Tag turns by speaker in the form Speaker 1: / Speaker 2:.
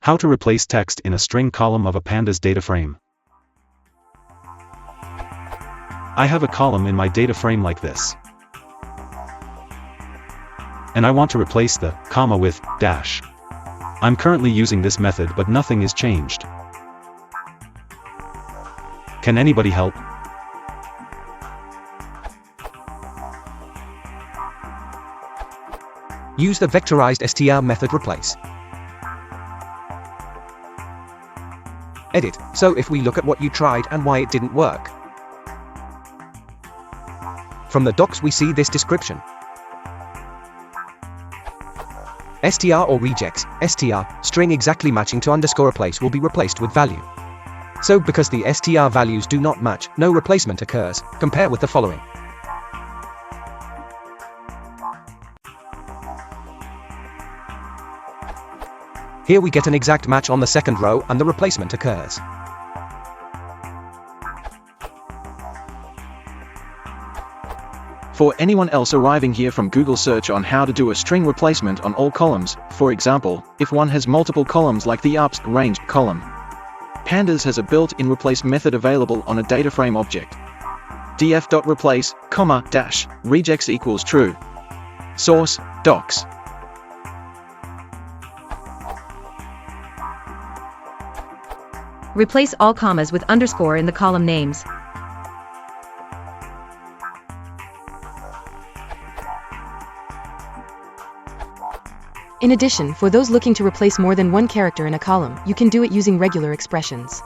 Speaker 1: How to replace text in a string column of a Pandas data frame. I have a column in my data frame like this. And I want to replace the comma with dash. I'm currently using this method, but nothing is changed. Can anybody help?
Speaker 2: Use the vectorized str method replace. Edit. So if we look at what you tried and why it didn't work. From the docs we see this description. str or regex, str, string exactly matching to underscore replace will be replaced with value. So because the str values do not match, no replacement occurs. Compare with the following. Here we get an exact match on the second row and the replacement occurs.
Speaker 3: For anyone else arriving here from Google search on how to do a string replacement on all columns, for example, if one has multiple columns like the ups ranged column. Pandas has a built-in replace method available on a data frame object. df.replace, dash, regex equals true. Source, docs.
Speaker 4: Replace all commas with underscore in the column names. In addition, for those looking to replace more than one character in a column, you can do it using regular expressions.